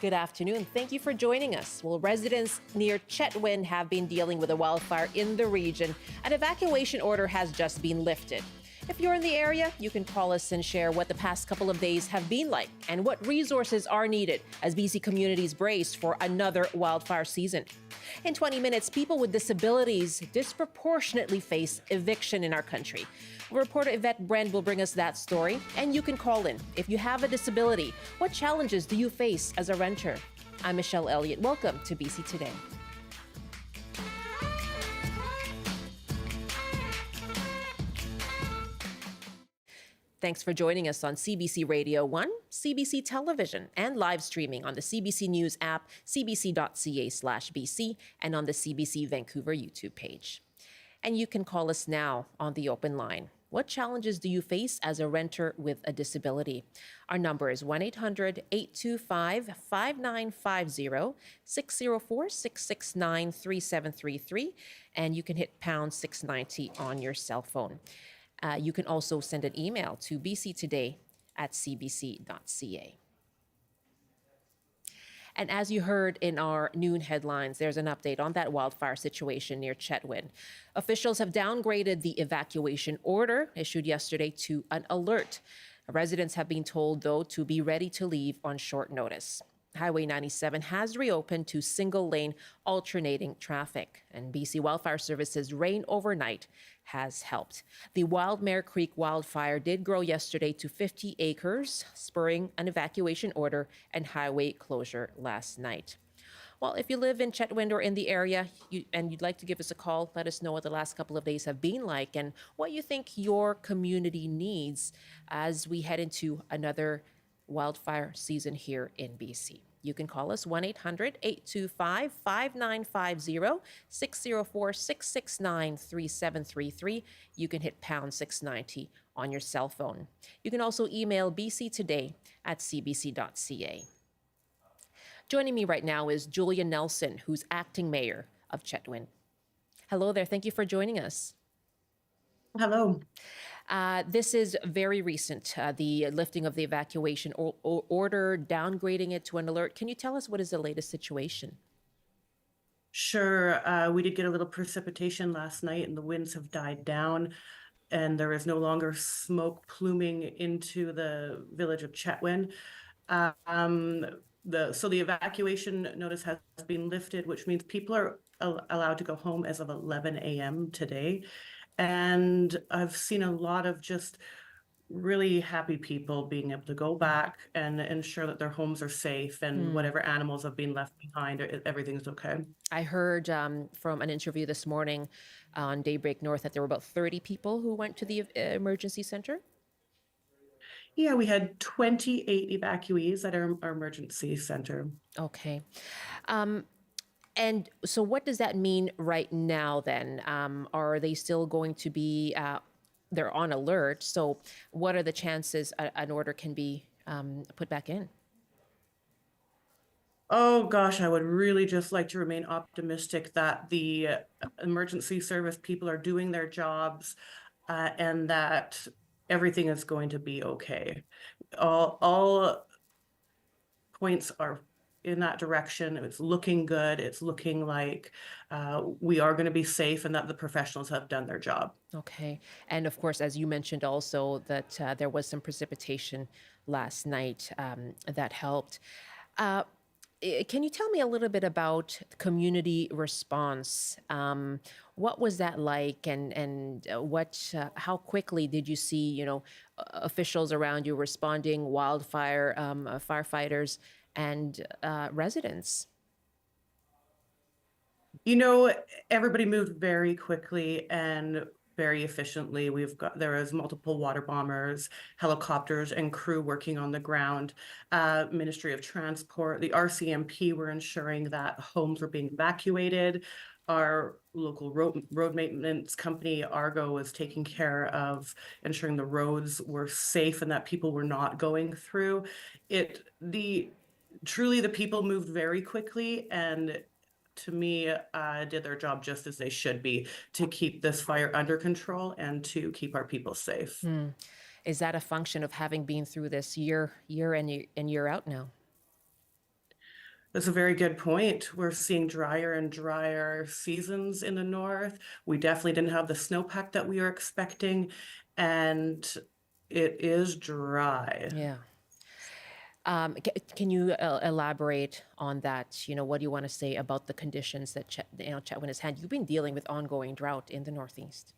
Good afternoon. Thank you for joining us. Well, residents near Chetwynd have been dealing with a wildfire in the region. An evacuation order has just been lifted. If you're in the area, you can call us and share what the past couple of days have been like and what resources are needed as BC communities brace for another wildfire season. In 20 minutes, people with disabilities disproportionately face eviction in our country. Reporter Yvette Brand will bring us that story, and you can call in. If you have a disability, what challenges do you face as a renter? I'm Michelle Elliott. Welcome to BC Today. Thanks for joining us on CBC Radio 1, CBC Television, and live streaming on the CBC News app, cbc.ca/BC, and on the CBC Vancouver YouTube page. And you can call us now on the open line. What challenges do you face as a renter with a disability? Our number is 1-800-825-5950, 604-669-3733, and you can hit pound 690 on your cell phone. You can also send an email to bctoday@cbc.ca. And as you heard in our noon headlines, there's an update on that wildfire situation near Chetwynd. Officials have downgraded the evacuation order issued yesterday to an alert. Residents have been told, though, to be ready to leave on short notice. Highway 97 has reopened to single-lane alternating traffic, and BC Wildfire Services' rain overnight has helped. The Wildmare Creek wildfire did grow yesterday to 50 acres, spurring an evacuation order and highway closure last night. Well, if you live in Chetwynd or in the area and you'd like to give us a call, let us know what the last couple of days have been like and what you think your community needs as we head into another wildfire season here in BC. You can call us 1-800-825-5950, 604-669-3733. You can hit pound 690 on your cell phone. You can also email bctoday@cbc.ca. Joining me right now is Julia Nelson, who's acting mayor of Chetwynd. Hello there. Thank you for joining us. Hello. This is very recent, the lifting of the evacuation order, downgrading it to an alert. Can you tell us what is the latest situation? Sure. We did get a little precipitation last night and the winds have died down and there is no longer smoke pluming into the village of Chetwynd. So the evacuation notice has been lifted, which means people are allowed to go home as of 11 a.m. today. And I've seen a lot of just really happy people being able to go back and ensure that their homes are safe and whatever animals have been left behind, everything's okay. I heard from an interview this morning on Daybreak North that there were about 30 people who went to the emergency center. Yeah, we had 28 evacuees at our emergency center. Okay. And so what does that mean right now then? Are they still going to be, they're on alert, so what are the chances an order can be put back in? Oh gosh, I would really just like to remain optimistic that the emergency service people are doing their jobs and that everything is going to be okay. All points are in that direction. It's looking good. It's looking like we are going to be safe and that the professionals have done their job. Okay. And of course, as you mentioned also that there was some precipitation last night that helped. Can you tell me a little bit about community response? What was that like, and how quickly did you see, officials around you responding, wildfire firefighters, and residents? Everybody moved very quickly and very efficiently. There is multiple water bombers, helicopters, and crew working on the ground. Ministry of Transport, the RCMP were ensuring that homes were being evacuated. Our local road maintenance company, Argo, was taking care of ensuring the roads were safe and that people were not going through it. Truly, the people moved very quickly and to me, did their job just as they should be to keep this fire under control and to keep our people safe. Is that a function of having been through this year in, year out now? That's a very good point. We're seeing drier and drier seasons in the north. We definitely didn't have the snowpack that we were expecting, and it is dry. Yeah. Can you elaborate on that? You know, what do you want to say about the conditions that Chetwynd has had? You've been dealing with ongoing drought in the Northeast.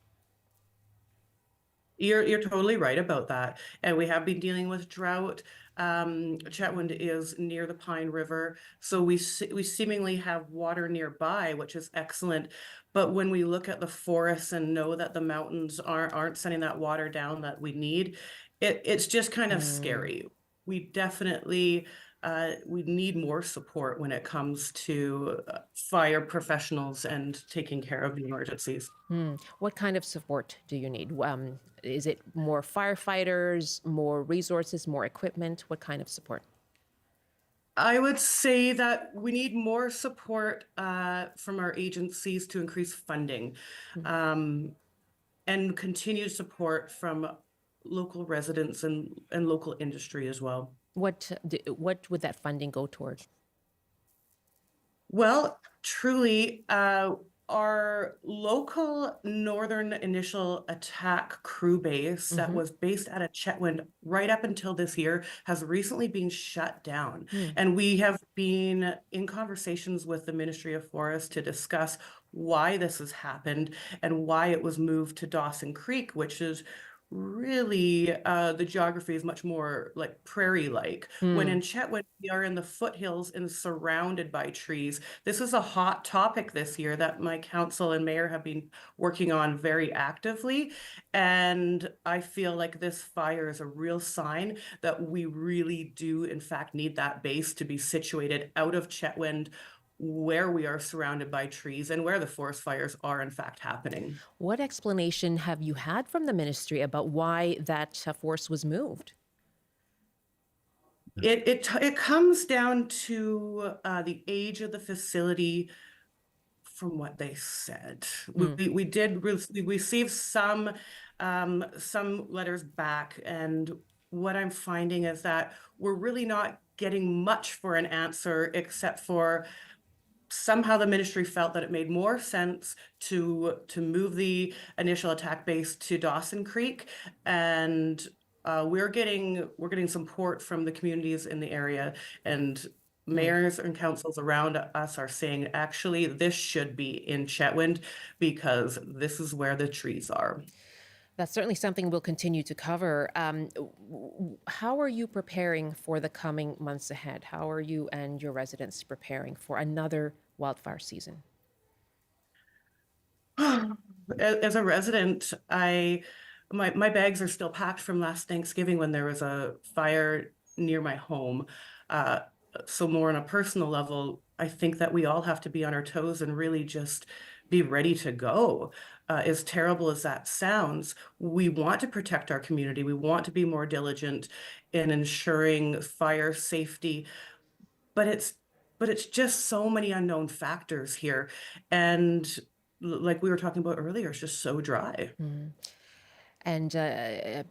You're totally right about that. And we have been dealing with drought. Chetwynd is near the Pine River, so we seemingly have water nearby, which is excellent. But when we look at the forests and know that the mountains aren't sending that water down that we need, it's just kind of Mm. scary. We definitely we need more support when it comes to fire professionals and taking care of the emergencies. What kind of support do you need? Is it more firefighters, more resources, more equipment? What kind of support? I would say that we need more support from our agencies to increase funding, Mm. um, and continued support from local residents and local industry as well. What would that funding go toward? Well, truly, our local Northern Initial Attack crew base that Mm-hmm. was based out of Chetwynd right up until this year has recently been shut down. Mm. And we have been in conversations with the Ministry of Forests to discuss why this has happened and why it was moved to Dawson Creek, which is really the geography is much more like prairie-like. When in Mm. Chetwynd, we are in the foothills and surrounded by trees. This is a hot topic this year that my council and mayor have been working on very actively. And I feel like this fire is a real sign that we really do, in fact, need that base to be situated out of Chetwynd, where we are surrounded by trees and where the forest fires are, in fact, happening. What explanation have you had from the ministry about why that force was moved? It comes down to the age of the facility from what they said. Mm. We did we received some letters back, and what I'm finding is that we're really not getting much for an answer except for somehow the ministry felt that it made more sense to move the initial attack base to Dawson Creek, and we're getting support from the communities in the area, and Mm. mayors and councils around us are saying actually this should be in Chetwynd because this is where the trees are. That's certainly something we'll continue to cover. How are you preparing for the coming months ahead? How are you and your residents preparing for another wildfire season? As a resident, my bags are still packed from last Thanksgiving when there was a fire near my home. Uh, so more on a personal level, I think that we all have to be on our toes and really just be ready to go. As terrible as that sounds, we want to protect our community. We want to be more diligent in ensuring fire safety, but it's just so many unknown factors here. And like we were talking about earlier, it's just so dry. And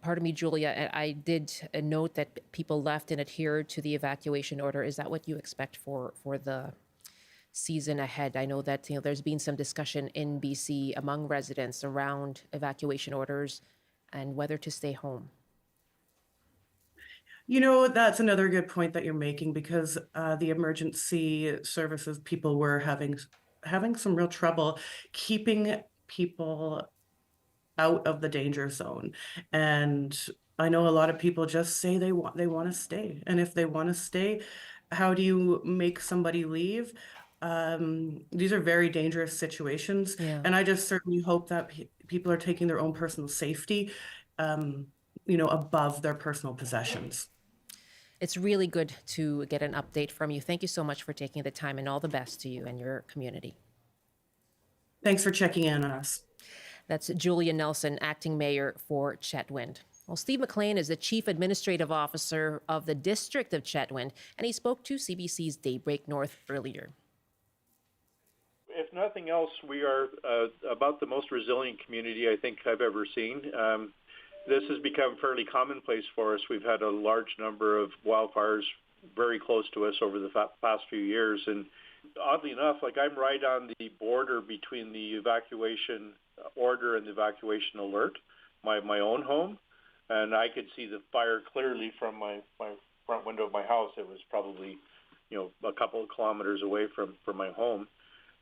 pardon me, Julia, I did note that people left and adhered to the evacuation order. Is that what you expect for the season ahead? I know that there's been some discussion in BC among residents around evacuation orders and whether to stay home. You know, that's another good point that you're making because the emergency services people were having some real trouble keeping people out of the danger zone. And I know a lot of people just say they want to stay. And if they want to stay, how do you make somebody leave? These are very dangerous situations, Yeah. and I just certainly hope that people are taking their own personal safety, um, above their personal possessions. It's really good to get an update from you. Thank you so much for taking the time, and all the best to you and your community. Thanks for checking in on us. That's Julia Nelson, acting mayor for Chetwynd. Well, Steve McLean is the chief administrative officer of the district of Chetwynd, and he spoke to CBC's Daybreak North earlier. If nothing else, we are about the most resilient community I think I've ever seen. This has become fairly commonplace for us. We've had a large number of wildfires very close to us over the past few years. And oddly enough, like I'm right on the border between the evacuation order and the evacuation alert, my own home, and I could see the fire clearly from my front window of my house. It was probably, a couple of kilometers away from my home.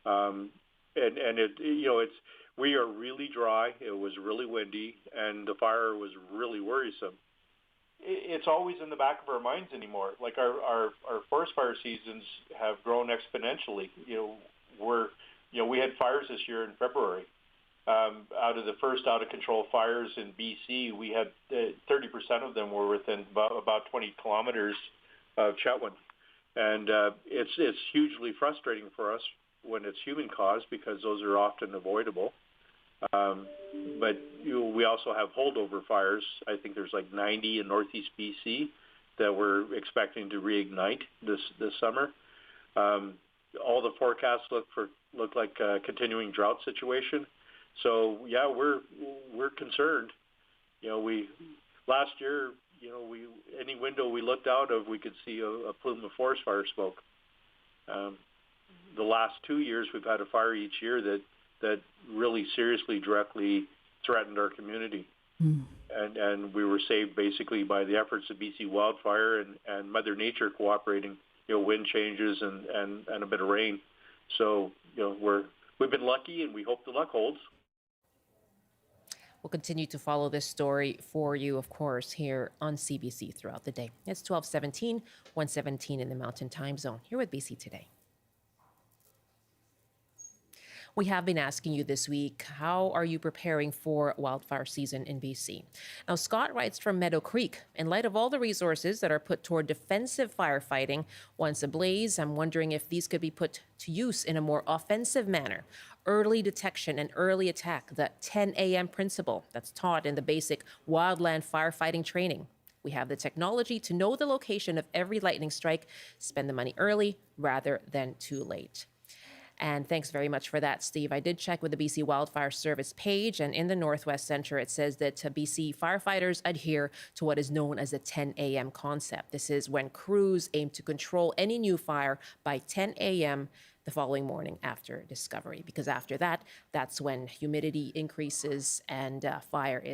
And we are really dry. It was really windy, and the fire was really worrisome. It's always in the back of our minds anymore. Like our forest fire seasons have grown exponentially. We had fires this year in February. Out of the first out-of-control fires in BC, we had 30% of them were within about 20 kilometers of Chetwynd. And it's hugely frustrating for us when it's human-caused because those are often avoidable. But we also have holdover fires. I think there's like 90 in northeast BC that we're expecting to reignite this summer. All the forecasts look like a continuing drought situation. So yeah, we're concerned. Last year, any window we looked out of, we could see a plume of forest fire smoke. The last 2 years, we've had a fire each year that really seriously, directly threatened our community. And we were saved basically by the efforts of BC Wildfire and Mother Nature cooperating, wind changes and a bit of rain. So, we've been lucky, and we hope the luck holds. We'll continue to follow this story for you, of course, here on CBC throughout the day. It's 12:17, 1:17 in the Mountain Time Zone, here with BC Today. We have been asking you this week, how are you preparing for wildfire season in BC? Now, Scott writes from Meadow Creek, in light of all the resources that are put toward defensive firefighting once ablaze, I'm wondering if these could be put to use in a more offensive manner. Early detection and early attack, the 10 a.m. principle that's taught in the basic wildland firefighting training. We have the technology to know the location of every lightning strike, spend the money early rather than too late. And thanks very much for that, Steve. I did check with the BC Wildfire Service page, and in the Northwest Centre, it says that BC firefighters adhere to what is known as the 10 a.m. concept. This is when crews aim to control any new fire by 10 a.m. the following morning after discovery, because after that, that's when humidity increases and fire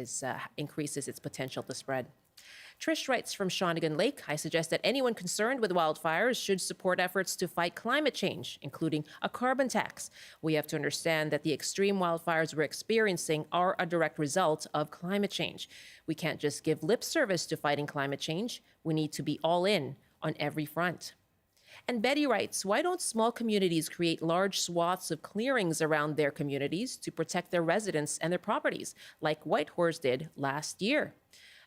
increases its potential to spread. Trish writes from Shawnigan Lake, I suggest that anyone concerned with wildfires should support efforts to fight climate change, including a carbon tax. We have to understand that the extreme wildfires we're experiencing are a direct result of climate change. We can't just give lip service to fighting climate change. We need to be all in on every front. And Betty writes, why don't small communities create large swaths of clearings around their communities to protect their residents and their properties, like Whitehorse did last year?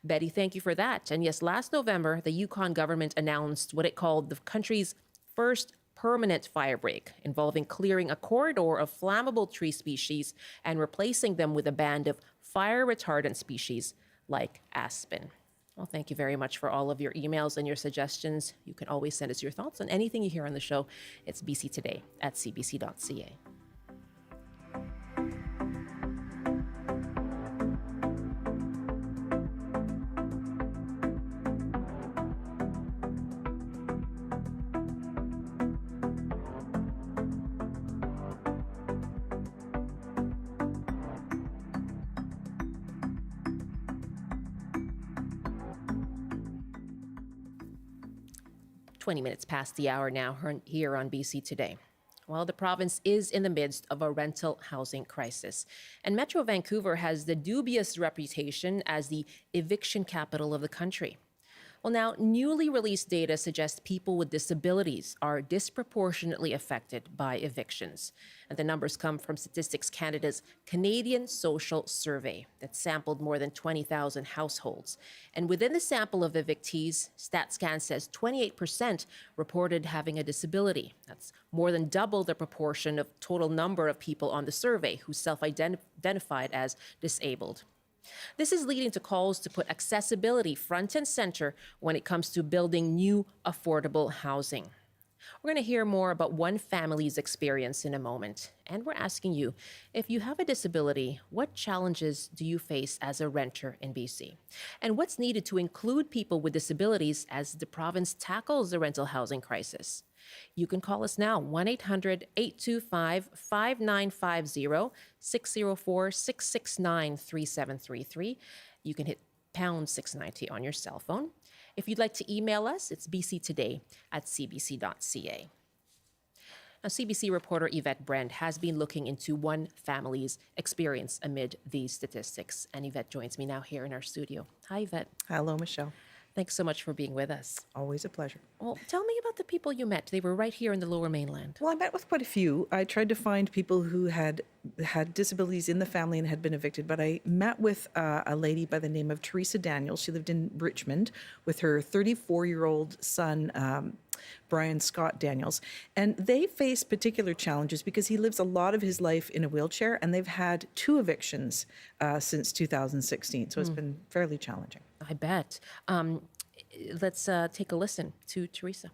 Betty, thank you for that. And yes, last November, the Yukon government announced what it called the country's first permanent fire break, involving clearing a corridor of flammable tree species and replacing them with a band of fire retardant species like aspen. Well, thank you very much for all of your emails and your suggestions. You can always send us your thoughts on anything you hear on the show. It's bctoday@cbc.ca. Minutes past the hour now here on BC Today. Well, the province is in the midst of a rental housing crisis, and Metro Vancouver has the dubious reputation as the eviction capital of the country. Well, now, newly released data suggests people with disabilities are disproportionately affected by evictions. And the numbers come from Statistics Canada's Canadian Social Survey that sampled more than 20,000 households. And within the sample of evictees, StatScan says 28% reported having a disability. That's more than double the proportion of total number of people on the survey who self-identified as disabled. This is leading to calls to put accessibility front and center when it comes to building new affordable housing. We're going to hear more about one family's experience in a moment. And we're asking you, if you have a disability, what challenges do you face as a renter in BC? And what's needed to include people with disabilities as the province tackles the rental housing crisis? You can call us now, 1-800-825-5950, 604-669-3733. You can hit pound 690 on your cell phone. If you'd like to email us, it's bctoday@cbc.ca. Now, CBC reporter Yvette Brand has been looking into one family's experience amid these statistics. And Yvette joins me now here in our studio. Hi, Yvette. Hello, Michelle. Thanks so much for being with us. Always a pleasure. Well, tell me about the people you met. They were right here in the Lower Mainland. Well, I met with quite a few. I tried to find people who had disabilities in the family and had been evicted, but I met with a lady by the name of Teresa Daniels. She lived in Richmond with her 34-year-old son, Brian Scott Daniels. And they face particular challenges because he lives a lot of his life in a wheelchair, and they've had 2 evictions since 2016. So it's been fairly challenging. I bet. Let's take a listen to Teresa.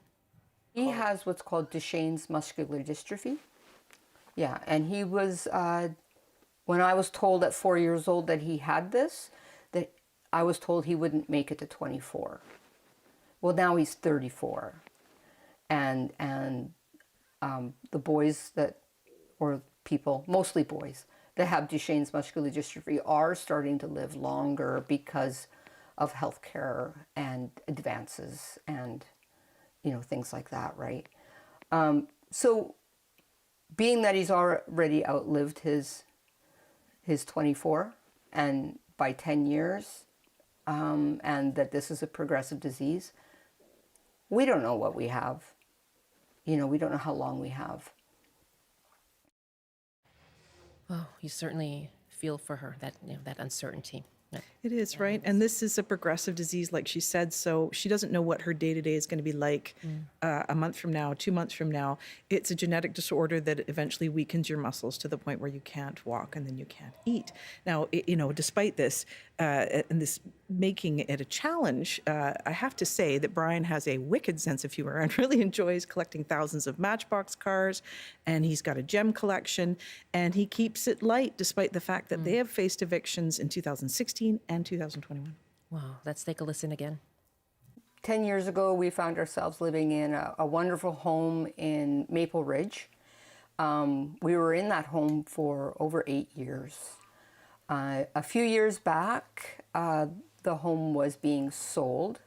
He has what's called Duchenne's muscular dystrophy. Yeah, and he was, when I was told at 4 years old that he had this, that I was told he wouldn't make it to 24. Well, now he's 34. And the boys that, or people, mostly boys, that have Duchenne's muscular dystrophy are starting to live longer because of healthcare and advances and, you know, things like that, right? So being that he's already outlived his 24 and by 10 years, and that this is a progressive disease, we don't know what we have. You know, we don't know how long we have. Oh, you certainly feel for her, that uncertainty. Yeah. It is, right? And this is a progressive disease, like she said, so she doesn't know what her day-to-day is going to be like a month from now, 2 months from now. It's a genetic disorder that eventually weakens your muscles to the point where you can't walk and then you can't eat. Now, despite this, and this making it a challenge, I have to say that Brian has a wicked sense of humor and really enjoys collecting thousands of Matchbox cars, and he's got a gem collection, and he keeps it light despite the fact that they have faced evictions in 2016 and 2021. Wow, let's take a listen again. 10 years ago, we found ourselves living in a wonderful home in Maple Ridge. We were in that home for over 8 years. A few years back, the home was being sold,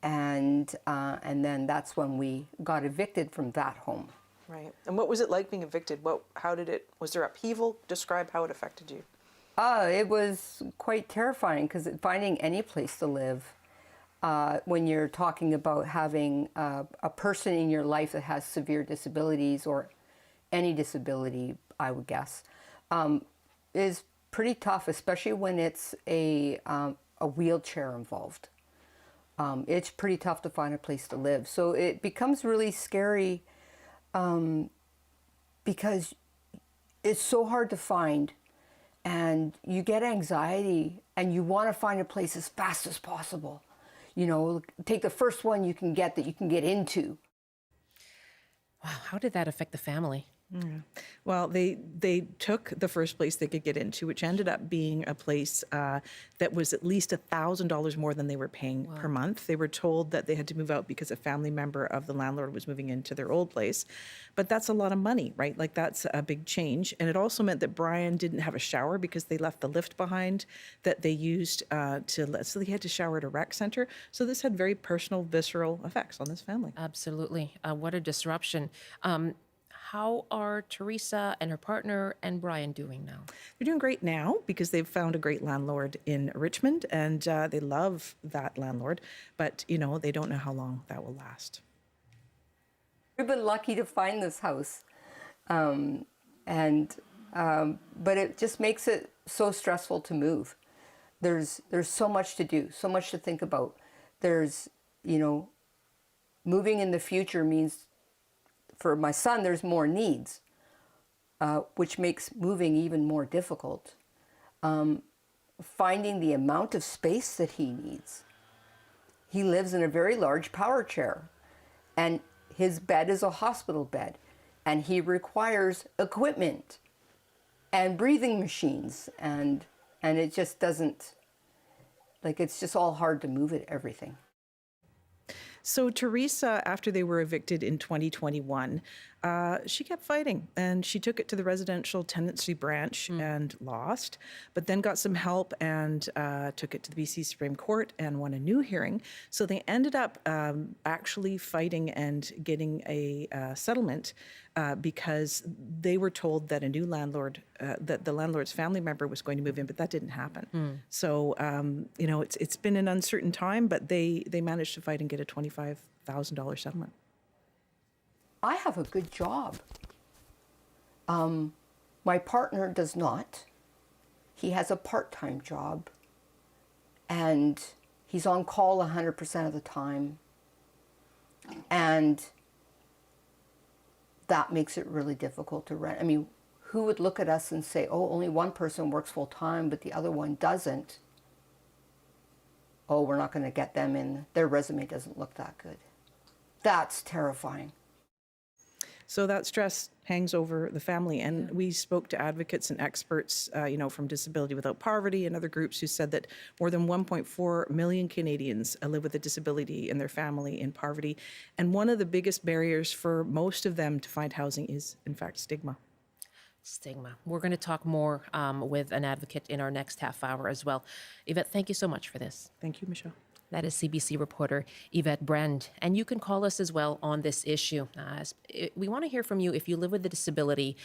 and then that's when we got evicted from that home. Right. And what was it like being evicted? Was there upheaval? Describe how it affected you. It was quite terrifying because finding any place to live, when you're talking about having a person in your life that has severe disabilities or any disability, I would guess, is pretty tough, especially when it's a wheelchair involved. It's pretty tough to find a place to live. So it becomes really scary because it's so hard to find, and you get anxiety and you want to find a place as fast as possible. You know, take the first one you can get that you can get into. Wow, how did that affect the family? Yeah. Well, they took the first place they could get into, which ended up being a place that was at least $1,000 more than they were paying per month. They were told that they had to move out because a family member of the landlord was moving into their old place. But that's a lot of money, right? Like, that's a big change. And it also meant that Brian didn't have a shower because they left the lift behind that they used so he had to shower at a rec center. So this had very personal, visceral effects on this family. Absolutely. What a disruption. How are Teresa and her partner and Brian doing now? They're doing great now because they've found a great landlord in Richmond, and they love that landlord, but, they don't know how long that will last. We've been lucky to find this house, but it just makes it so stressful to move. There's so much to do, so much to think about. There's, moving in the future means, for my son, there's more needs, which makes moving even more difficult. Finding the amount of space that he needs. He lives in a very large power chair, and his bed is a hospital bed, and he requires equipment and breathing machines, and it just doesn't, like, it's just all hard to move it, everything. So Teresa, after they were evicted in 2021, she kept fighting, and she took it to the residential tenancy branch and lost, but then got some help and took it to the BC Supreme Court and won a new hearing. So they ended up actually fighting and getting a settlement because they were told that a new landlord, that the landlord's family member was going to move in, but that didn't happen. So, you know, it's been an uncertain time, but they managed to fight and get a $25,000 settlement. I have a good job. My partner does not. He has a part-time job, and he's on call 100% of the time. And that makes it really difficult to rent. I mean, who would look at us and say, oh, only one person works full-time, but the other one doesn't? Oh, we're not going to get them in. Their resume doesn't look that good. That's terrifying. So that stress hangs over the family. And we spoke to advocates and experts, you know, from Disability Without Poverty and other groups who said that more than 1.4 million Canadians live with a disability in their family in poverty. And one of the biggest barriers for most of them to find housing is, in fact, stigma. Stigma. We're going to talk more with an advocate in our next half hour as well. Yvette, thank you so much for this. Thank you, Michelle. That is CBC reporter Yvette Brand. And you can call us as well on this issue. We want to hear from you if you live with a disability.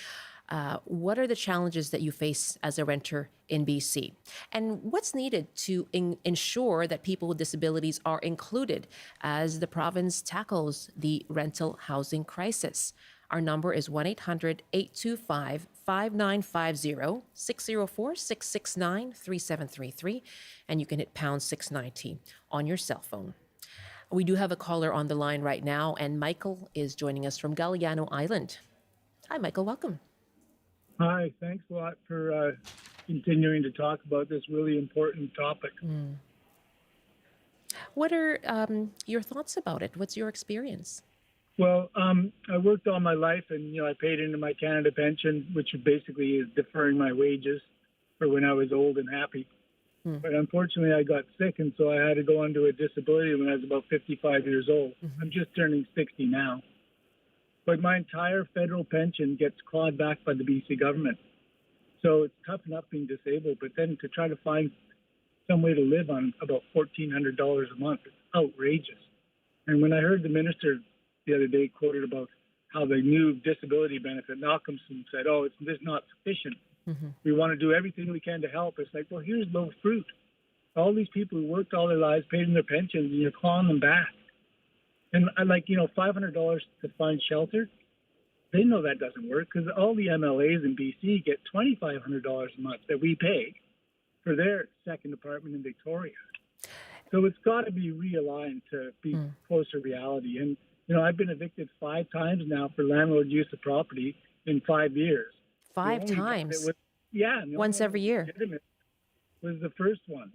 What are the challenges that you face as a renter in BC? And what's needed to ensure that people with disabilities are included as the province tackles the rental housing crisis? Our number is 1-800-825-5950, 604-669-3733, and you can hit pound 690 on your cell phone. We do have a caller on the line right now, and Michael is joining us from Galliano Island. Hi, Michael. Welcome. Hi. Thanks a lot for continuing to talk about this really important topic. What are your thoughts about it? What's your experience? Well, I worked all my life, and I paid into my Canada pension, which basically is deferring my wages for when I was old and happy. But unfortunately, I got sick, and so I had to go onto a disability when I was about 55 years old. I'm just turning 60 now. But my entire federal pension gets clawed back by the BC government. So it's tough enough being disabled, but then to try to find some way to live on about $1,400 a month, it's outrageous. And when I heard the minister the other day quoted about how the new disability benefit, Malcolmson said, oh, it's not sufficient. We want to do everything we can to help. It's like, well, here's low fruit. All these people who worked all their lives, paid in their pensions, and you're clawing them back. And I like, $500 to find shelter. They know that doesn't work because all the MLAs in BC get $2,500 a month that we pay for their second apartment in Victoria. So it's got to be realigned to be closer reality. And I've been evicted 5 times now for landlord use of property in 5 years. 5 times? Once every year? Was the first one.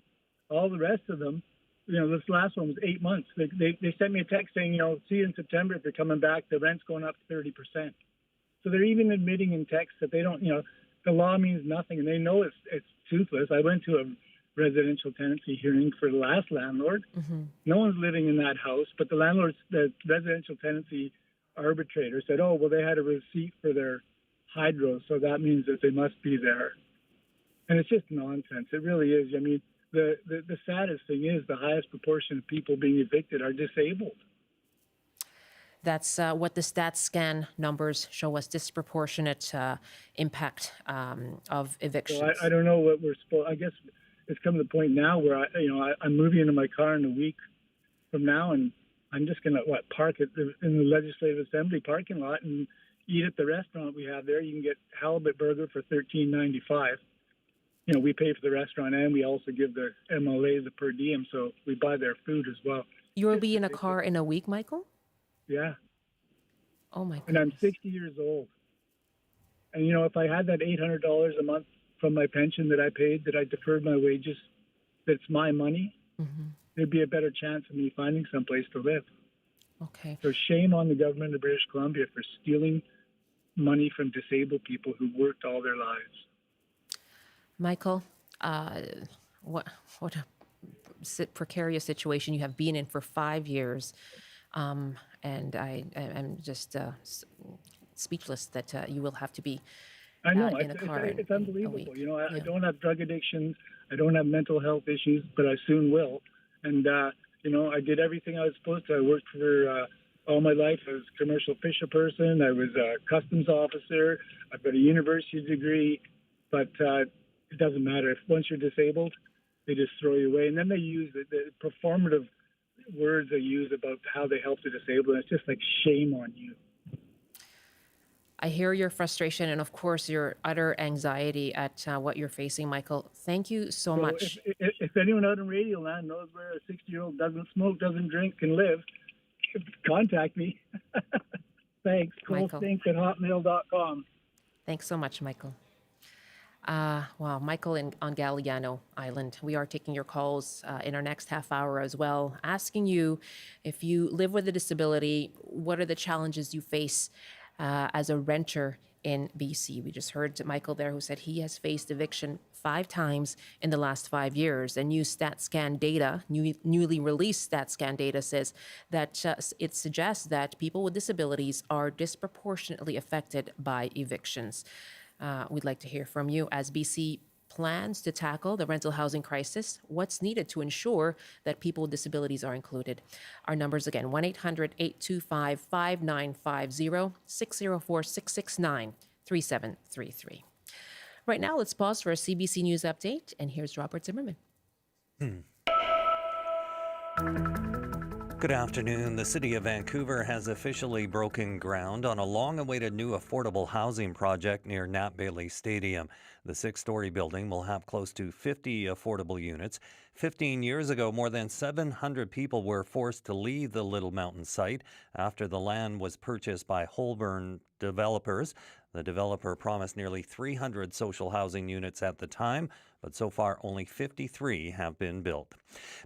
All the rest of them, this last one was 8 months. They sent me a text saying, see you in September if you're coming back. The rent's going up 30%. So they're even admitting in text that they don't, the law means nothing, and they know it's toothless. I went to a residential tenancy hearing for the last landlord. No one's living in that house, but the residential tenancy arbitrator said, oh, well, they had a receipt for their hydro, so that means that they must be there. And it's just nonsense. It really is. I mean, the saddest thing is the highest proportion of people being evicted are disabled. That's what the StatScan numbers show us, disproportionate impact of evictions. So I don't know what we're supposed. I guess it's come to the point now where I'm moving into my car in a week from now, and I'm just gonna park in the Legislative Assembly parking lot and eat at the restaurant we have there. You can get halibut burger for $13.95. We pay for the restaurant, and we also give the MLAs a per diem, so we buy their food as well. You'll be in a car in a week, Michael? Yeah. Oh my goodness. And I'm 60 years old. And if I had that $800 a month from my pension that I paid, that I deferred my wages, that's my money, there'd be a better chance of me finding someplace to live. Okay. So shame on the government of British Columbia for stealing money from disabled people who worked all their lives. Michael, what a precarious situation you have been in for 5 years, and I'm just speechless that you will have to be I know, in a car it's in a unbelievable. week. You know, I Yeah. don't have drug addictions. I don't have mental health issues, but I soon will. And, you know, I did everything I was supposed to. I worked for all my life. I was a commercial fisher person. I was a customs officer. I've got a university degree. But it doesn't matter. If once you're disabled, they just throw you away. And then they use the performative words they use about how they help the disabled. And it's just like, shame on you. I hear your frustration and, of course, your utter anxiety at what you're facing, Michael. Thank you so So much. if anyone out in radio land knows where a 60-year-old doesn't smoke, doesn't drink, can live, contact me. Thanks. Michael. ColeStinks@hotmail.com. Thanks so much, Michael. Wow, Michael on Galliano Island. We are taking your calls in our next half hour as well, asking you if you live with a disability, what are the challenges you face as a renter in BC? We just heard Michael there who said he has faced eviction 5 times in the last 5 years. And new StatScan data, newly released StatScan data says that it suggests that people with disabilities are disproportionately affected by evictions. We'd like to hear from you as BC plans to tackle the rental housing crisis. What's needed to ensure that people with disabilities are included? Our numbers again, 1-800-825-5950, 604-669-3733. Right now, let's pause for a CBC News update, and here's Robert Zimmerman. Good afternoon. The City of Vancouver has officially broken ground on a long-awaited new affordable housing project near Nat Bailey Stadium. The 6-story building will have close to 50 affordable units. 15 years ago, more than 700 people were forced to leave the Little Mountain site after the land was purchased by Holborn developers. The developer promised nearly 300 social housing units at the time, but so far only 53 have been built.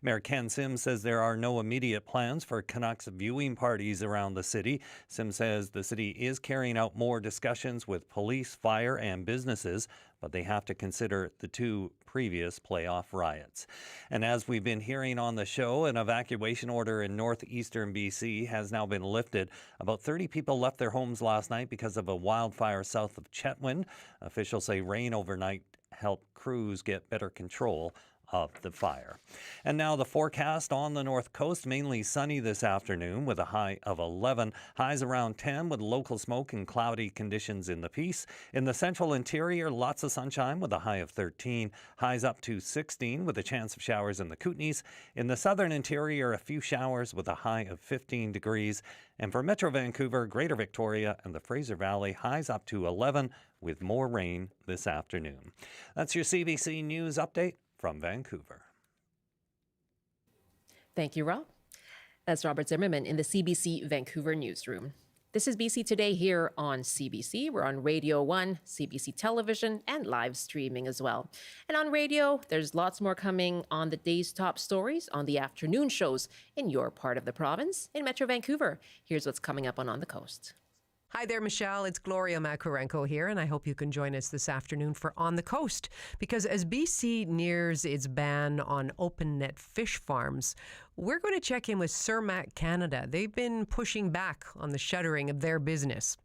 Mayor Ken Sims says there are no immediate plans for Canucks viewing parties around the city. Sims says the city is carrying out more discussions with police, fire, and businesses, but they have to consider the 2 previous playoff riots. And as we've been hearing on the show, an evacuation order in northeastern BC has now been lifted. About 30 people left their homes last night because of a wildfire south of Chetwynd. Officials say rain overnight helped crews get better control of the fire. And now the forecast on the north coast, mainly sunny this afternoon with a high of 11, highs around 10 with local smoke and cloudy conditions in the Peace. In the central interior, lots of sunshine with a high of 13, highs up to 16 with a chance of showers in the Kootenays. In the southern interior, a few showers with a high of 15 degrees. And for Metro Vancouver, Greater Victoria and the Fraser Valley, highs up to 11 with more rain this afternoon. That's your CBC News update from Vancouver. Thank you, Rob. That's Robert Zimmerman in the CBC Vancouver newsroom. This is BC Today here on CBC. We're on Radio 1, CBC Television, and live streaming as well. And on radio, there's lots more coming on the day's top stories on the afternoon shows in your part of the province. In Metro Vancouver, here's what's coming up on the coast. Hi there, Michelle. It's Gloria Makarenko here, and I hope you can join us this afternoon for On the Coast. Because as BC nears its ban on open net fish farms, we're going to check in with Cermak Canada. They've been pushing back on the shuttering of their business.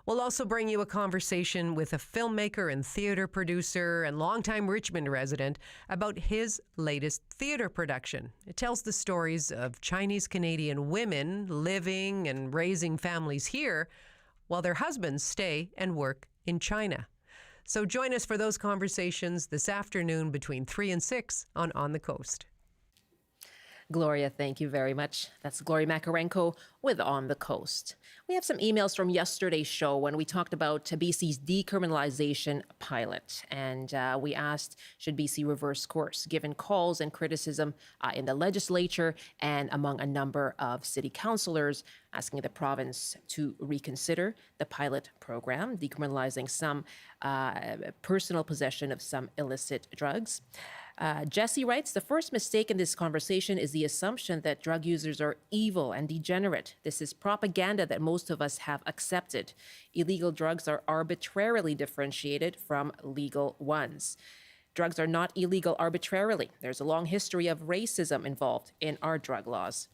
We'll also bring you a conversation with a filmmaker and theater producer and longtime Richmond resident about his latest theater production. It tells the stories of Chinese-Canadian women living and raising families here while their husbands stay and work in China. So join us for those conversations this afternoon between 3 and 6 on the Coast. Gloria, thank you very much. That's Gloria Makarenko with On the Coast. We have some emails from yesterday's show when we talked about BC's decriminalization pilot. And we asked, should BC reverse course, given calls and criticism in the legislature and among a number of city councillors asking the province to reconsider the pilot program, decriminalizing some personal possession of some illicit drugs. Jesse writes, the first mistake in this conversation is the assumption that drug users are evil and degenerate. This is propaganda that most of us have accepted. Illegal drugs are arbitrarily differentiated from legal ones. Drugs are not illegal arbitrarily. There's a long history of racism involved in our drug laws.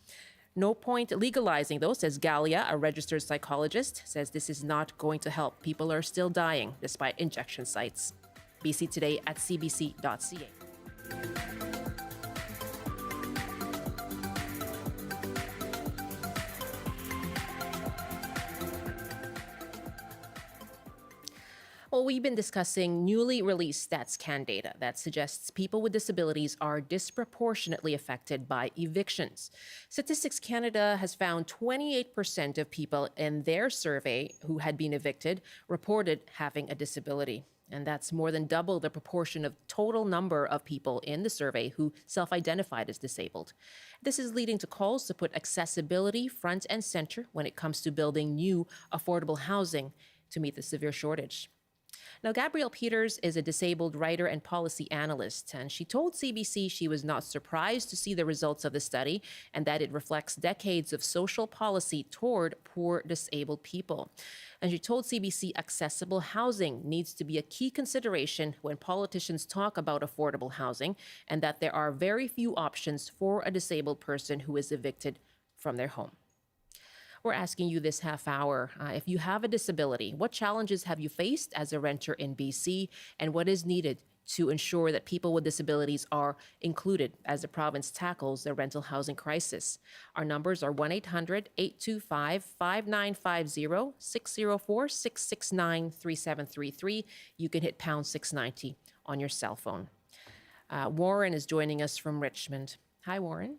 No point legalizing those, says Galia, a registered psychologist, says this is not going to help. People are still dying despite injection sites. BC Today at cbc.ca. Well, we've been discussing newly released StatsCan data that suggests people with disabilities are disproportionately affected by evictions. Statistics Canada has found 28% of people in their survey who had been evicted reported having a disability. And that's more than double the proportion of total number of people in the survey who self-identified as disabled. This is leading to calls to put accessibility front and center when it comes to building new affordable housing to meet the severe shortage. Now, Gabrielle Peters is a disabled writer and policy analyst, and she told CBC she was not surprised to see the results of the study and that it reflects decades of social policy toward poor disabled people. And she told CBC accessible housing needs to be a key consideration when politicians talk about affordable housing, and that there are very few options for a disabled person who is evicted from their home. We're asking you this half hour, if you have a disability, what challenges have you faced as a renter in BC, and what is needed to ensure that people with disabilities are included as the province tackles the rental housing crisis? Our numbers are 1-800-825-5950, 604-669-3733. You can hit pound 690 on your cell phone. Warren is joining us from Richmond. Hi, Warren.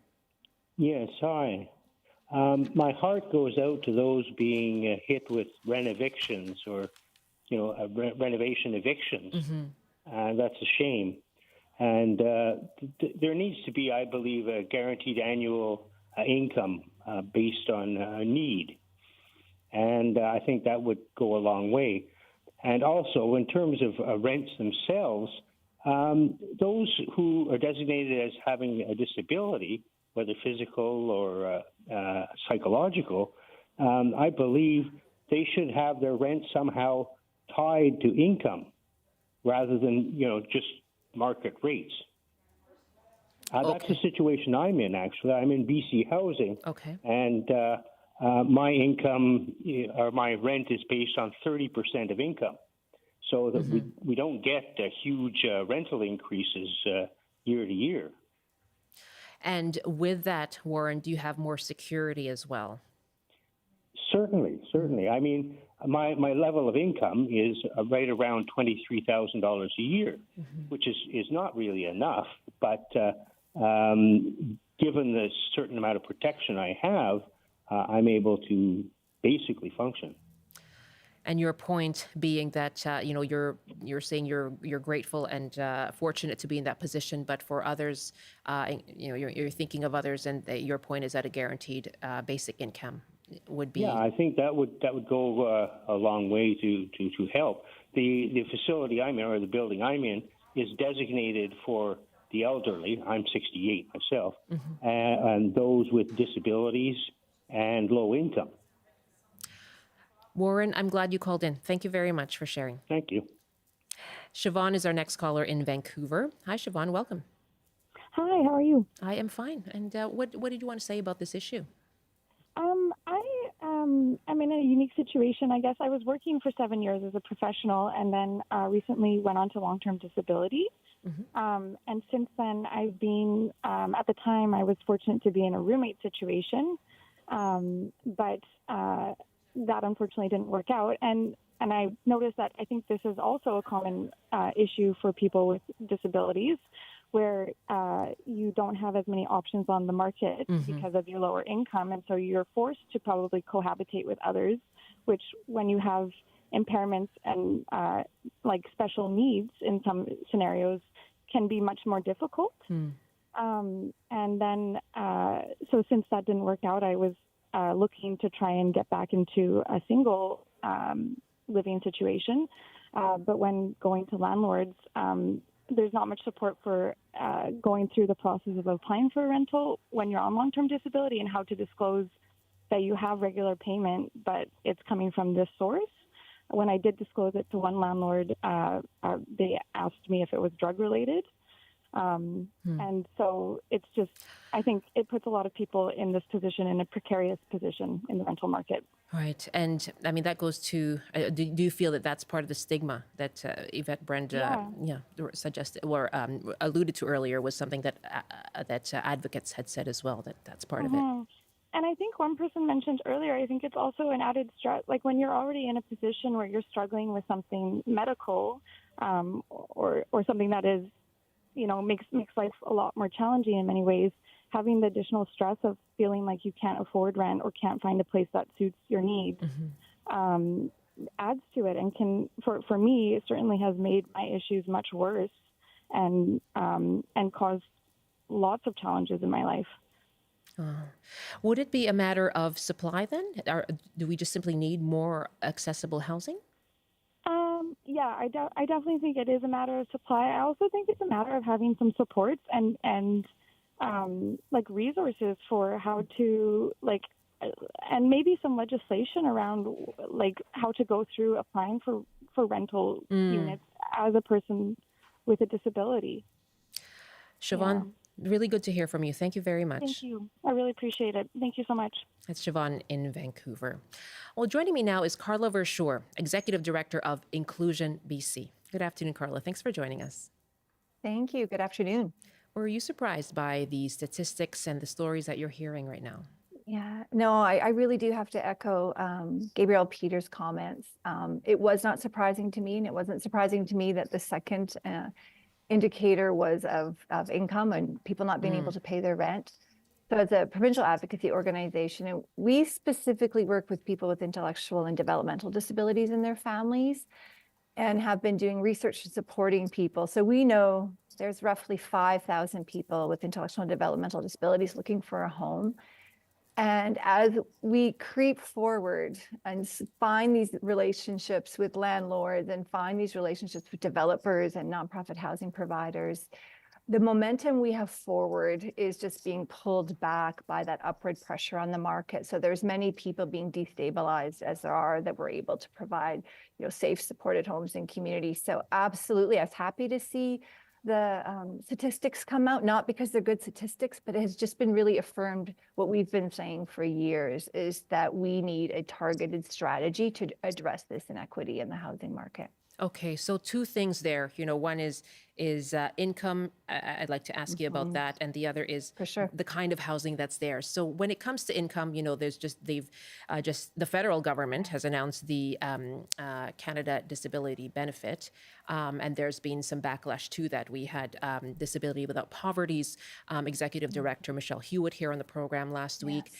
Yes, hi. My heart goes out to those being hit with renovictions or, renovation evictions. That's a shame. And there needs to be, I believe, a guaranteed annual income based on need. And I think that would go a long way. And also, in terms of rents themselves, those who are designated as having a disability, whether physical or psychological, I believe they should have their rent somehow tied to income rather than, just market rates. That's the situation I'm in, actually. I'm in BC Housing. Okay. And my income or my rent is based on 30% of income. So that we don't get huge rental increases year to year. And with that, Warren, do you have more security as well? Certainly. I mean, my level of income is right around $23,000 a year, which is not really enough. But given the certain amount of protection I have, I'm able to basically function. And your point being that you're saying you're grateful and fortunate to be in that position, but for others, you're thinking of others, and your point is that a guaranteed basic income would be. Yeah, I think that would go a long way to help. The facility I'm in, or the building I'm in, is designated for the elderly. I'm 68 myself, and those with disabilities and low income. Warren, I'm glad you called in. Thank you very much for sharing. Thank you. Siobhan is our next caller in Vancouver. Hi, Siobhan. Welcome. Hi, how are you? I am fine. And what did you want to say about this issue? I'm in a unique situation. I guess I was working for 7 years as a professional, and then recently went on to long-term disability. And since then, I've been, at the time, I was fortunate to be in a roommate situation, but that unfortunately didn't work out. And I noticed that I think this is also a common issue for people with disabilities, where you don't have as many options on the market because of your lower income. And so you're forced to probably cohabitate with others, which when you have impairments and like special needs in some scenarios can be much more difficult. And then, so since that didn't work out, I was looking to try and get back into a single living situation. But when going to landlords, there's not much support for going through the process of applying for a rental when you're on long-term disability and how to disclose that you have regular payment, but it's coming from this source. When I did disclose it to one landlord, they asked me if it was drug-related. And so it's just, I think it puts a lot of people in this position, in a precarious position in the rental market. Right. And I mean, that goes to, do you feel that that's part of the stigma that Yvette Brenda suggested or alluded to earlier was something that advocates had said as well, that that's part of it? And I think one person mentioned earlier, I think it's also an added stress, like when you're already in a position where you're struggling with something medical or something that is, makes life a lot more challenging in many ways, having the additional stress of feeling like you can't afford rent or can't find a place that suits your needs adds to it, and can, for me, it certainly has made my issues much worse and caused lots of challenges in my life. Would it be a matter of supply then? Or do we just simply need more accessible housing? Yeah, I definitely think it is a matter of supply. I also think it's a matter of having some supports and like resources for how to and maybe some legislation around like how to go through applying for rental units as a person with a disability. Siobhan, really good to hear from you. Thank you very much. Thank you. I really appreciate it. Thank you so much. That's Siobhan in Vancouver. Well, joining me now is Carla Verschoor, Executive Director of Inclusion BC. Good afternoon, Carla. Thanks for joining us. Thank you. Good afternoon. Were you surprised by the statistics and the stories that you're hearing right now? Yeah, no, I really do have to echo Gabrielle Peters' comments. It was not surprising to me, and it wasn't surprising to me that the second indicator was of income and people not being able to pay their rent. So as a provincial advocacy organization, and we specifically work with people with intellectual and developmental disabilities and their families, and have been doing research and supporting people. So we know there's roughly 5,000 people with intellectual and developmental disabilities looking for a home. And as we creep forward and find these relationships with landlords and find these relationships with developers and nonprofit housing providers, the momentum we have forward is just being pulled back by that upward pressure on the market. So there's many people being destabilized as there are that we're able to provide, safe, supported homes and communities. So absolutely, I was happy to see the statistics come out, not because they're good statistics, but it has just been really affirmed what we've been saying for years, is that we need a targeted strategy to address this inequity in the housing market. Okay, so two things there. One is income. I'd like to ask you about that, and the other is For sure. the kind of housing that's there. So when it comes to income, there's the federal government has announced the Canada Disability Benefit, and there's been some backlash to that. We had Disability Without Poverty's executive director Michelle Hewitt here on the program last week.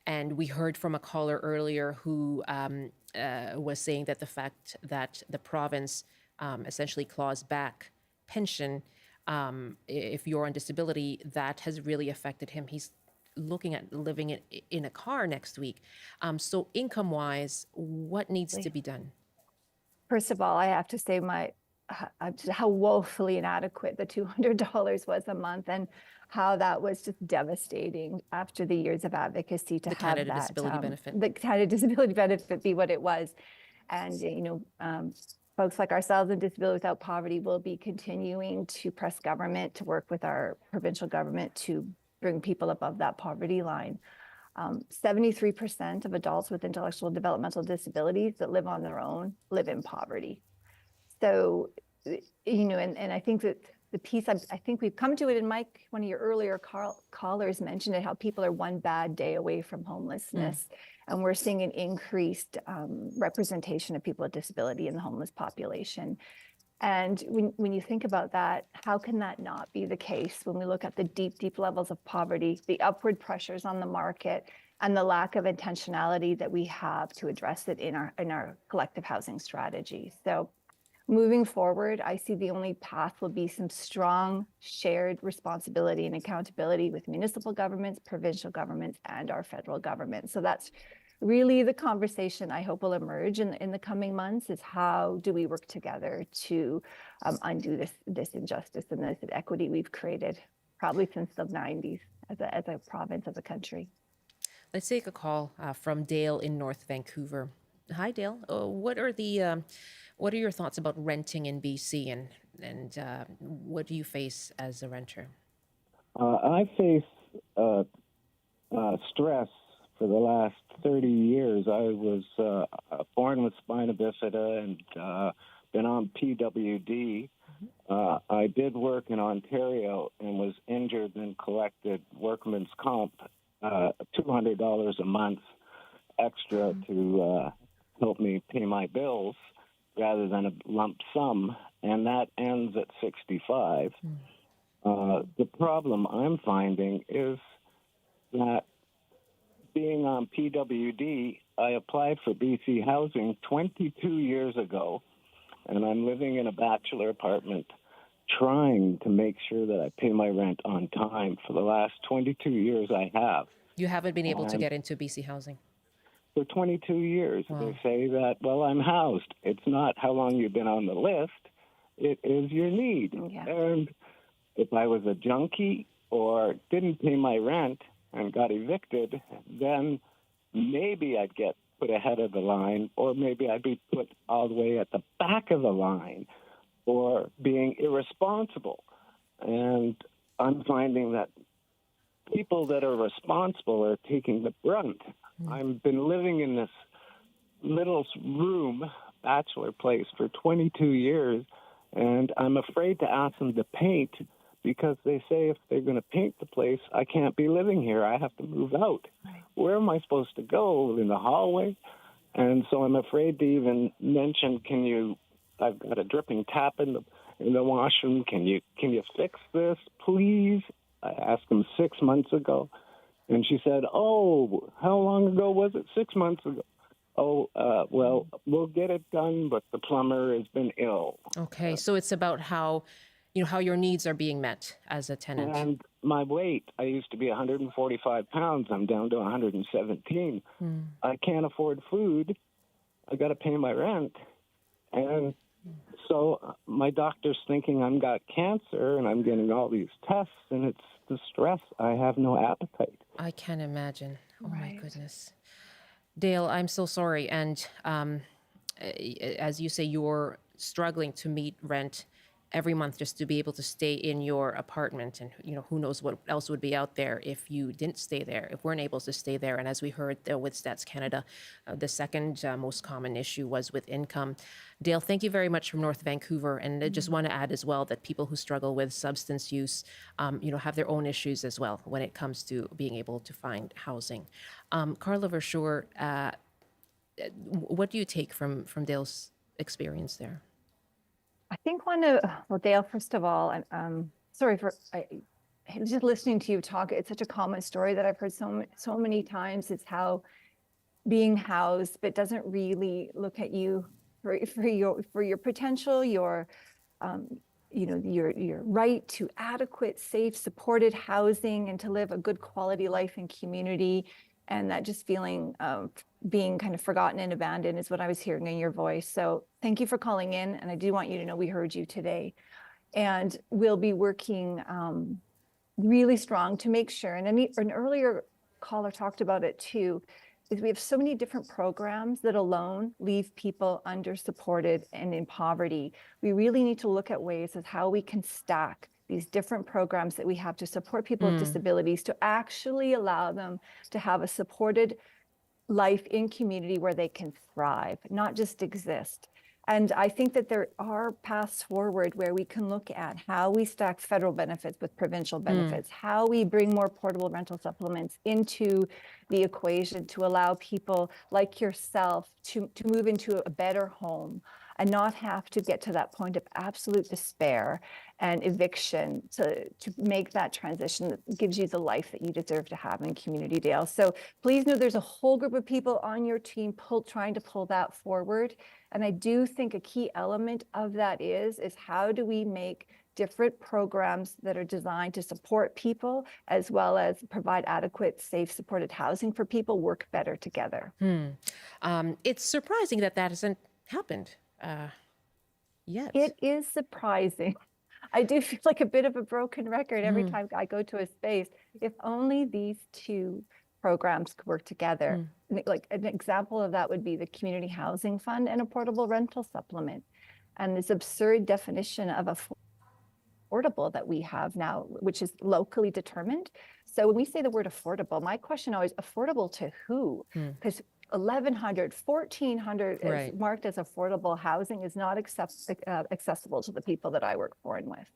And we heard from a caller earlier who was saying that the fact that the province essentially claws back pension if you're on disability, that has really affected him. He's looking at living in a car next week. So income-wise, what needs to be done? First of all, I have to say how woefully inadequate the $200 was a month, and how that was just devastating after the years of advocacy to have Canada that Disability Benefit. The Canada Disability Benefit be what it was. And folks like ourselves in Disability Without Poverty will be continuing to press government to work with our provincial government to bring people above that poverty line. 73% of adults with intellectual and developmental disabilities that live on their own live in poverty. So, and I think that the piece, I think we've come to it, and Mike, one of your earlier callers mentioned it, how people are one bad day away from homelessness. And we're seeing an increased representation of people with disability in the homeless population. And when you think about that, how can that not be the case when we look at the deep, deep levels of poverty, the upward pressures on the market, and the lack of intentionality that we have to address it in our collective housing strategy? So moving forward, I see the only path will be some strong shared responsibility and accountability with municipal governments, provincial governments, and our federal government. So that's really the conversation I hope will emerge in the coming months is how do we work together to undo this injustice and this inequity we've created probably since the 90s as a province, as a country. Let's take a call from Dale in North Vancouver. Hi, Dale. What are your thoughts about renting in BC, and what do you face as a renter? I face stress for the last 30 years. I was born with spina bifida and been on PWD. I did work in Ontario and was injured and collected workman's comp, $200 a month extra to help me pay my bills rather than a lump sum, and that ends at 65. The problem I'm finding is that being on PWD, I applied for BC housing 22 years ago, and I'm living in a bachelor apartment trying to make sure that I pay my rent on time. For the last 22 years I have. You haven't been able to get into BC housing? For 22 years. Wow. They say that, well, I'm housed. It's not how long you've been on the list. It is your need. Yeah. And if I was a junkie or didn't pay my rent and got evicted, then maybe I'd get put ahead of the line, or maybe I'd be put all the way at the back of the line for being irresponsible. And I'm finding that people that are responsible are taking the brunt. I've been living in this little room, bachelor place, for 22 years, and I'm afraid to ask them to paint because they say if they're going to paint the place, I can't be living here. I have to move out. Right. Where am I supposed to go? In the hallway? And so I'm afraid to even mention, I've got a dripping tap in the washroom. Can you fix this, please? I asked them 6 months ago. And she said, oh, how long ago was it? 6 months ago. Oh, well, we'll get it done, but the plumber has been ill. Okay, so it's about how your needs are being met as a tenant. And my weight, I used to be 145 pounds. I'm down to 117. I can't afford food. I got to pay my rent. And so my doctor's thinking I've got cancer, and I'm getting all these tests, and it's the stress. I have no appetite. I can imagine. Oh, Right. my goodness. Dale, I'm so sorry. And as you say, you're struggling to meet rent every month just to be able to stay in your apartment. And, who knows what else would be out there if you didn't stay there, if weren't able to stay there. And as we heard with Stats Canada, the second most common issue was with income. Dale, thank you very much from North Vancouver. And I just want to add as well that people who struggle with substance use, have their own issues as well when it comes to being able to find housing. Carla Verschoor, what do you take from Dale's experience there? I think Dale, first of all, sorry for just listening to you talk. It's such a common story that I've heard so many times. It's how being housed, but doesn't really look at you for your potential, your right to adequate, safe, supported housing, and to live a good quality life in community. And that just feeling of being kind of forgotten and abandoned is what I was hearing in your voice. So thank you for calling in. And I do want you to know we heard you today. And we'll be working really strong to make sure, and an earlier caller talked about it too, is we have so many different programs that alone leave people under-supported and in poverty. We really need to look at ways of how we can stack these different programs that we have to support people with disabilities to actually allow them to have a supported life in community where they can thrive, not just exist. And I think that there are paths forward where we can look at how we stack federal benefits with provincial benefits, how we bring more portable rental supplements into the equation to allow people like yourself to move into a better home and not have to get to that point of absolute despair and eviction to make that transition that gives you the life that you deserve to have in community, Dale. So please know there's a whole group of people on your team trying to pull that forward. And I do think a key element of that is how do we make different programs that are designed to support people as well as provide adequate, safe, supported housing for people work better together. It's surprising that that hasn't happened yet. It is surprising. I do feel like a bit of a broken record every time I go to a space. If only these two programs could work together. Like an example of that would be the Community Housing Fund and a portable rental supplement. And this absurd definition of affordable that we have now, which is locally determined. So when we say the word affordable, my question always, affordable to who? Because 1,100, 1,400 is marked as affordable housing is not accessible to the people that I work for and with.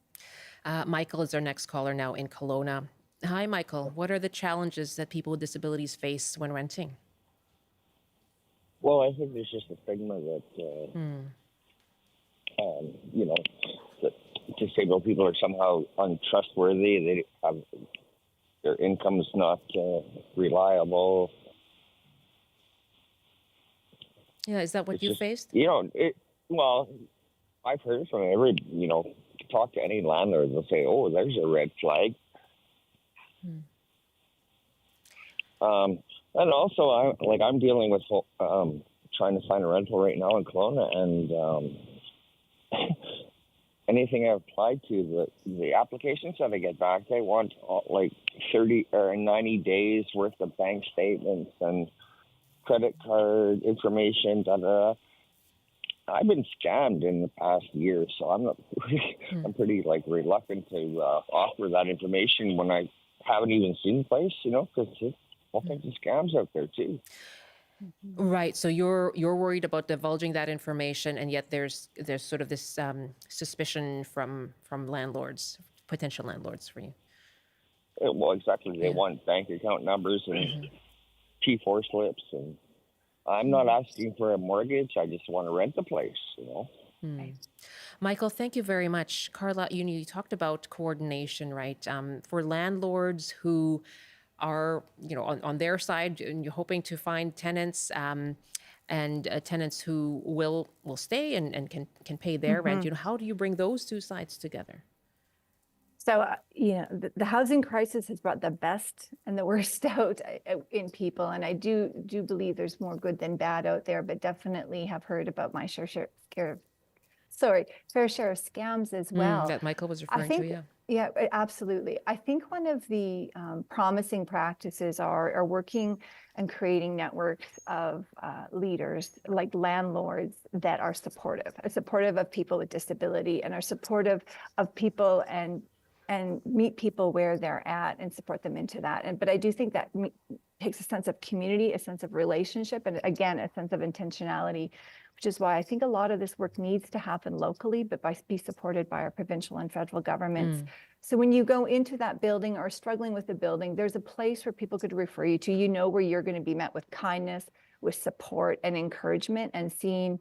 Michael is our next caller now in Kelowna. Hi, Michael. What are the challenges that people with disabilities face when renting? Well, I think there's just a stigma that, you know, that disabled people are somehow untrustworthy. They have, their income is not reliable. Yeah, is that what you faced? You know, well, I've heard from you know, talk to any landlord, they'll say, oh, there's a red flag. And also, I'm dealing with trying to find a rental right now in Kelowna, and anything I applied to, the applications that I get back, they want like 30 or 90 days worth of bank statements and credit card information. I've been scammed in the past year, so I'm pretty like reluctant to offer that information when I haven't even seen the place, you know, because there's all kinds of scams out there too. Right. So you're worried about divulging that information, and yet there's sort of this suspicion from landlords, potential landlords for you. Well, exactly. They want bank account numbers and T4 slips, and I'm not asking for a mortgage. I just want to rent the place, you know. Michael, thank you very much. Carla, you talked about coordination, right? For landlords who are, you know, on their side, and you're hoping to find tenants and tenants who will stay and can pay their rent. You know, how do you bring those two sides together? So, you know, the housing crisis has brought the best and the worst out in people. And I do believe there's more good than bad out there, but definitely have heard about my fair share of scams as well. That Michael was referring to, yeah. Yeah, absolutely. I think one of the promising practices are working and creating networks of leaders, like landlords, that are supportive of people with disability and are supportive of people and meet people where they're at and support them into that. But I do think that takes a sense of community, a sense of relationship, and again, a sense of intentionality, which is why I think a lot of this work needs to happen locally, but be supported by our provincial and federal governments. So when you go into that building or struggling with the building, there's a place where people could refer you to, you know, where you're going to be met with kindness, with support and encouragement, and seen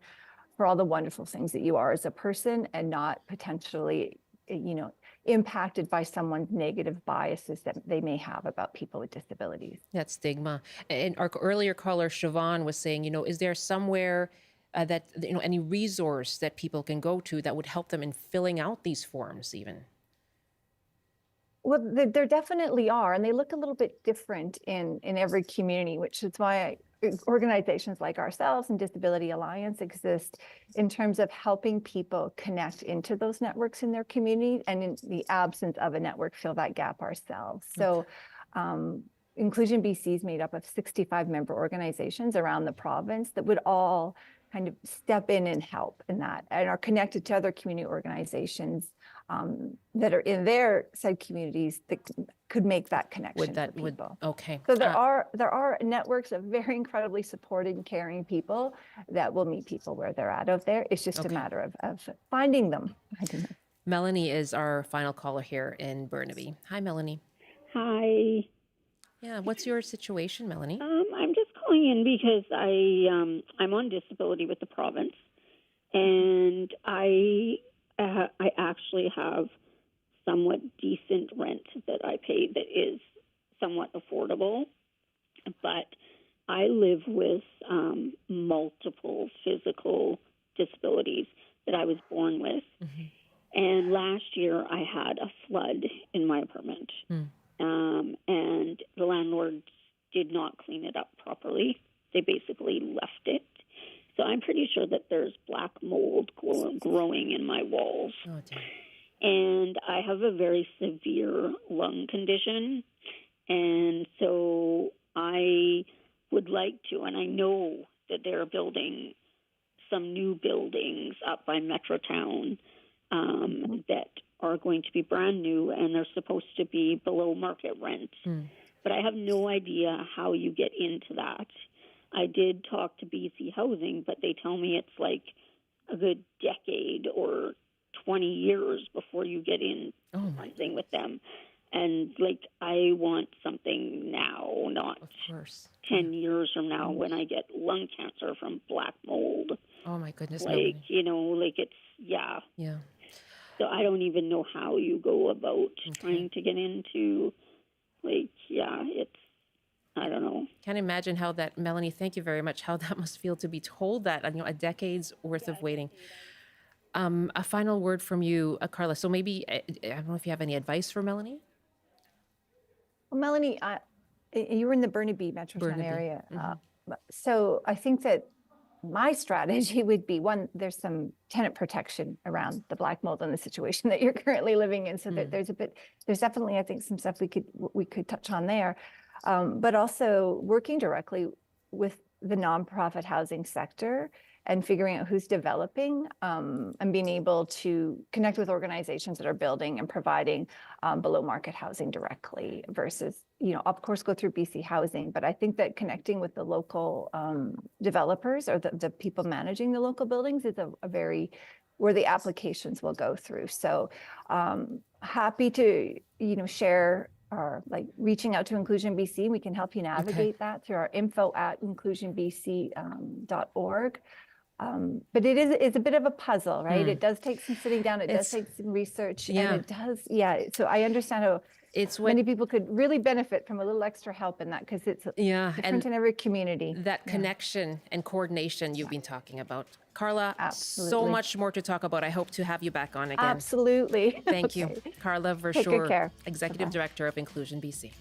for all the wonderful things that you are as a person, and not potentially, you know, impacted by someone's negative biases that they may have about people with disabilities. That stigma. And our earlier caller, Siobhan, was saying, you know, is there somewhere that, you know, any resource that people can go to that would help them in filling out these forms even? Well, there definitely are, and they look a little bit different in every community, which is why organizations like ourselves and Disability Alliance exist in terms of helping people connect into those networks in their community, and in the absence of a network, fill that gap ourselves. So Inclusion BC is made up of 65 member organizations around the province that would all kind of step in and help in that, and are connected to other community organizations that are in their said communities that could make that connection for people. Okay. So there are networks of very incredibly supported and caring people that will meet people where they're at out there. It's just a matter of finding them. Melanie is our final caller here in Burnaby. Hi, Melanie. Hi. Yeah, what's your situation, Melanie? I'm just calling in because I'm on disability with the province, and I actually have somewhat decent rent that I pay that is somewhat affordable, but I live with multiple physical disabilities that I was born with. And last year I had a flood in my apartment. And the landlords did not clean it up properly. They basically left it. So I'm pretty sure that there's black mold growing in my walls. Oh, dear. And I have a very severe lung condition. And so I would like to, and I know that they're building some new buildings up by Metrotown that are going to be brand new, and they're supposed to be below market rent. But I have no idea how you get into that. I did talk to BC Housing, but they tell me it's like a good decade or 20 years before you get in something with them. And like, I want something now, not 10 years from now when I get lung cancer from black mold. Oh my goodness. Like, Melanie. you know, like it's, yeah. Yeah. So I don't even know how you go about trying to get into, like, yeah, it's, I don't know. Can't imagine how that, Melanie, thank you very much, how that must feel to be told that, you know, a decade's worth of waiting. A final word from you, Carla. So maybe, I don't know if you have any advice for Melanie? Well, Melanie, you were in the Burnaby Metrotown area. So I think that my strategy would be, one, there's some tenant protection around the black mold and the situation that you're currently living in. So that there's definitely, I think, some stuff we could touch on there. But also working directly with the nonprofit housing sector and figuring out who's developing and being able to connect with organizations that are building and providing below market housing directly versus, you know, of course, go through BC Housing. But I think that connecting with the local developers or the people managing the local buildings is a very, where the applications will go through. So happy to, you know, share or like reaching out to Inclusion BC. We can help you navigate that through our info@inclusionbc.org. But it's a bit of a puzzle, right? It does take some sitting down. It does take some research. And it does, So I understand how many people could really benefit from a little extra help in that because it's different in every community. That connection and coordination you've been talking about. Carla, so much more to talk about. I hope to have you back on again. Absolutely. Thank you. Carla Take good care. Executive Director of Inclusion BC.